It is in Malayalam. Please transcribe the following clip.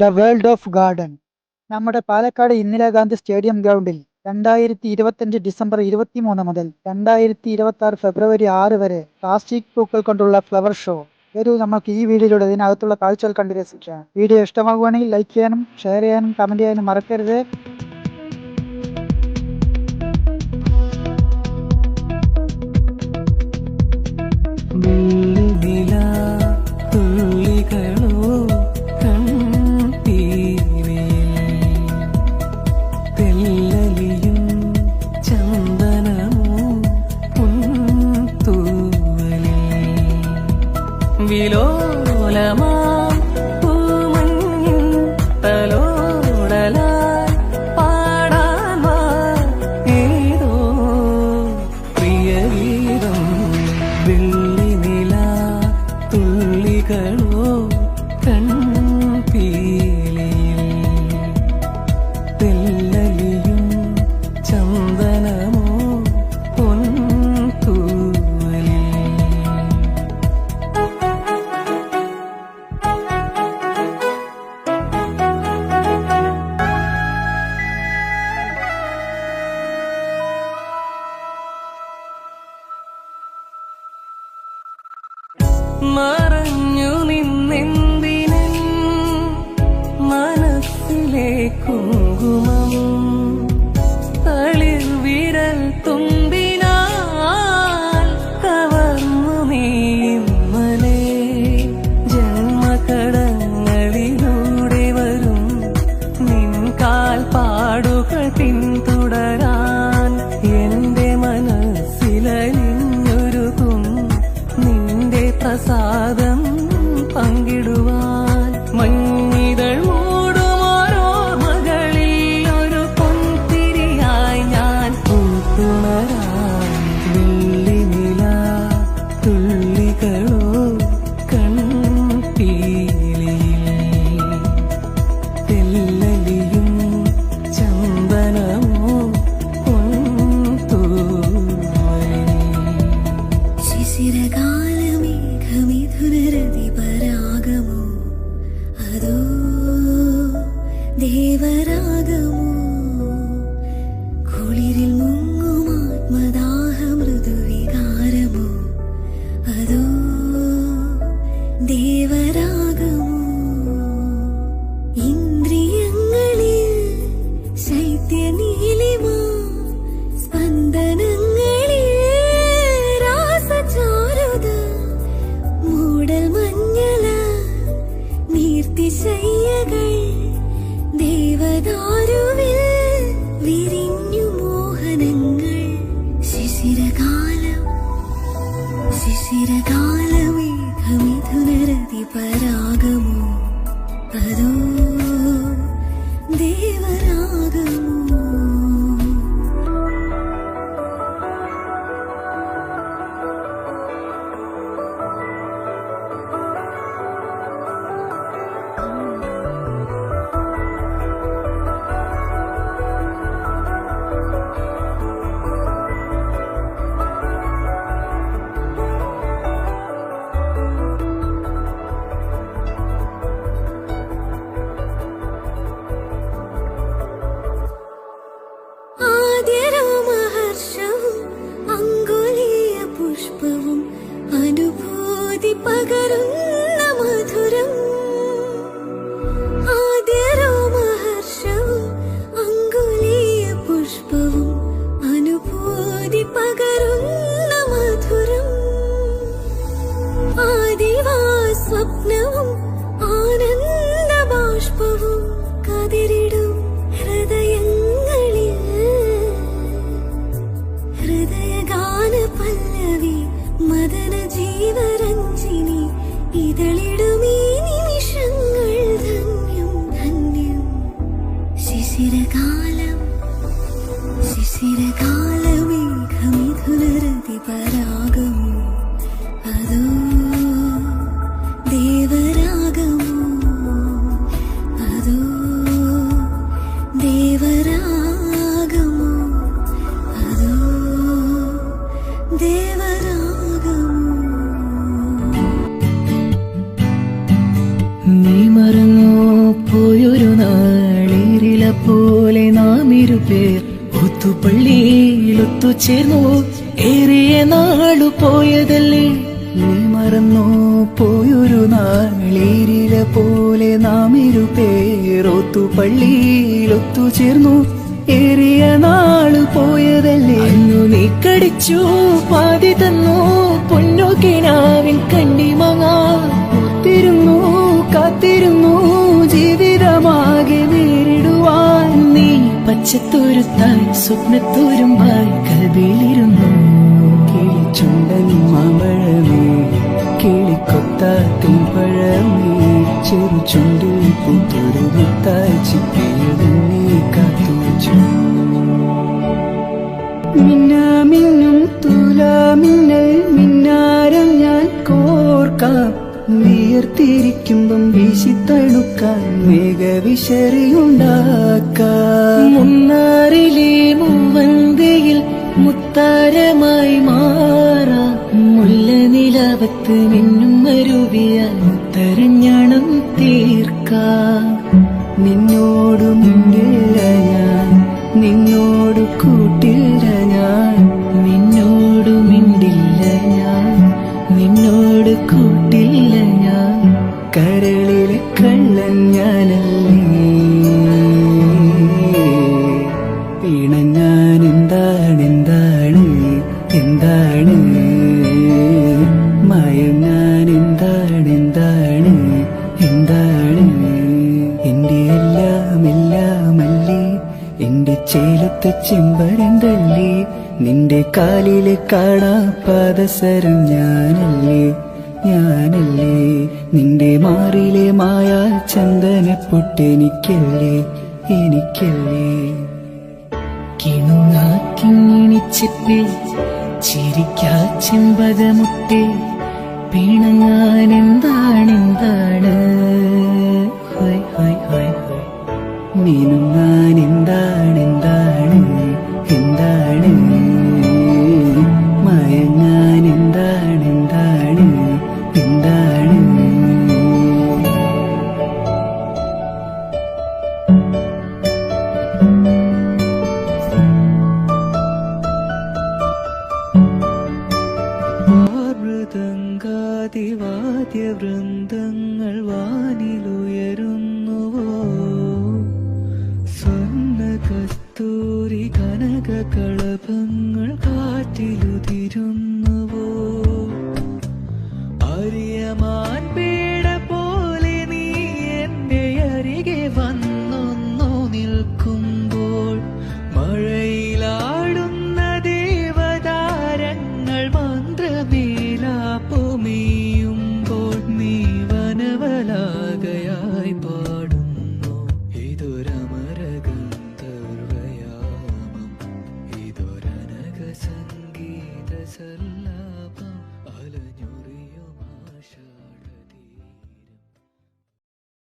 The world of garden. നമ്മുടെ പാലക്കാട് ഇന്ദിരാഗാന്ധി സ്റ്റേഡിയം ഗ്രൗണ്ടിൽ 2025 ഡിസംബർ 23 മുതൽ 2026 ഫെബ്രുവരി 6 വരെ പ്ലാസ്റ്റിക് പൂക്കൾ കൊണ്ടുള്ള ഫ്ലവർ ഷോ. വരൂ നമുക്ക് ഈ വീഡിയോയിലൂടെ ഇതിനകത്തുള്ള കാഴ്ചകൾ കണ്ടു രസിക്കാം. വീഡിയോ ഇഷ്ടമാകുവാണെങ്കിൽ ലൈക്ക് ചെയ്യാനും ഷെയർ ചെയ്യാനും കമന്റ് ചെയ്യാനും മറക്കരുത്. വിലോലമാം പൂമഞ്ഞിൻ തലോടലായി പാടാൻ വാ ഏതോ പ്രിയഗീതം. വെള്ളി നില തുള്ളികളോ കൺപീലിയിൽ തെല്ലലിയും ചന്ദനമോ പൊൻതൂവലിൽ. മറഞ്ഞു നിന്നെന്തിനൻ മനസ്സിലെ കുങ്കുമം തളിർ വിരൽ തുമ്പിനാൽ കവർന്നു നീ ഇന്നലെ. ജന്മകടങ്ങളിലൂടെ വരും നിൻ കാൽപ്പാടുകൾ പിന്തുടരാൻ എന്റെ മനസ്സിലലിഞ്ഞൊരുക്കും നിന്റെ പ്രസാദം പങ്കിടുവാൻ. മഞ്ഞിതൾ മൂടുമോരോർമകളിൽ ഒരു പൊൻതിരിയായി ഞാൻ പൂത്തുണരാൻ. വെള്ളി നില തുള്ളികളോ കൺപീലിയിൽ തെല്ലലിയും ചന്ദനമോ പൊൻതൂവലിൽ. ശിശിരകാലമേഘമിഥുനരതിപരാഗമോ അതോ ദേവരാഗമോ? കുളിരിൽ മുങ്ങുമാത്മദാഹ മൃദുവികാരമോ അതോ ദേവരാഗമോ? ഇന്ദ്രിയങ്ങളിൽ ശൈത്യനീലിമ സ്പന്ദനങ്ങളിൽ രാസചാരുത മൂടൽ മഞ്ഞള നീർത്തിശയ്യകൾ ദേവദാരുവിൽ വിരിഞ്ഞു മോഹനങ്ങൾ. ശിശിരകാലമേഘമിഥുനരതിപരാഗമോ അതോ ദേവരാഗമോ? പോലെ നാം ഇരുപേർ ഒത്തുപള്ളിയിൽ ഒത്തുചേർന്നു. ഏറിയ നാളു പോയതല്ലേ, നീ മറന്നു പോയൊരു നാളീരില പോലെ നാം ഇരുപേർ ഒത്തുപള്ളിയിൽ ഒത്തുചേർന്നു. ഏറിയ നാളു പോയതല്ലേ, അന്നു നീ കടിച്ചു പാതി തന്നു. പൊന്നു കിനാവിൻ കണ്ണിമങ്ങാത്തിരുന്നു, കാത്തിരുന്നു ജീവിതമാകെ നേരിടുവാൻ. നീ പച്ചത്തുരുത്തായി സ്വപ്നത്തുരുമ്പായി കൽവിയിലിരുന്നു. കിളിച്ചുണ്ടൻ മാമ്പഴമേ, കിളിക്കൊത്താത്തിൻ പഴമേ, ചെറു ചുണ്ടിൽ പൂത്തൊരു മുത്തായി ചിപ്പിയത് നീ കാത്തുവച്ചു. മിന്നാമിന്നും തുലാമിന്നൽ മിന്നാരം ഞാൻ കോർക്കാം. വിയർത്തിരിക്കുമ്പം വീശി തണുക്കാൻ മേഘവിശറിയുണ്ടാക്കാം. മുന്നാറിലെ മൂവന്തയിൽ മുത്താരമായി മാറാം. മുല്ല നിലാവത്ത് നിന്നും മരുവിയാൽ മുത്തരഞ്ഞണം തീർക്കാം. നിന്നോടു മിണ്ടില്ല ഞാൻ, നിന്നോടു കൂട്ടില്ല ഞാൻ, നിന്നോടു മിണ്ടില്ല ഞാൻ, നിന്നോട് കൂട്ടില്ല ഞാൻ. കരളിലെ കള്ളൻ ഞാനല്ലേ, പിണഞ്ഞാൻ എന്താണ് എന്താണ് എന്താണ്, മയങ്ങാൻ എന്താണ് എന്താണ് എന്താണ്. എന്റെ എല്ലാം എല്ലാമല്ലേ, എന്റെ ചേലത്തെ ചെമ്പരന്തല്ലേ, നിന്റെ കാലിലെ കാണാ പാദസരം ഞാനല്ലേ ഞാനല്ലേ. നിന്റെ മാറിലെ മായാ ചന്ദനപ്പൊട്ടെനിക്കല്ലേ എനിക്കല്ലേ. കിണുങ്ങാ കിങ്ങിണിച്ചിപ്പേ ചിരിക്കാ ചെമ്പകമുട്ടേ, പിണങ്ങാൻ എന്താണ് എന്താണ്, ഹോയ് ഹോയ് ഹോയ് ഹോയ്. മിനുങ്ങാൻ എന്താണ് എന്താണ് എന്താണ്, മയങ്ങാൻ എന്താണ് എന്താണ് എന്താണ്. മൃദംഗാതിവാദ്യവൃന്ദങ്ങൾ വാനിലുയരുന്നുവോ, സ്വർണ്ണ കസ്തൂരി കനക കളഭങ്ങൾ കാറ്റിലുതിരുന്നുവോ. അറിയമാൻ പേട പോലെ നീ എന്റെ അരികെ വന്നൊന്നു നിൽക്കുമ്പോൾ, മഴയിലാടുന്ന ദേവതാരങ്ങൾ മന്ത്രമേലാപ്പുമേയുമ്പോൾ, നീ വനവലാകയായി പാടുന്നു. ഇതൊരമരഗന്ധർവയാമം, ഇതൊരനഘ സംഗീത സല്ലാപം. അലഞ്ഞു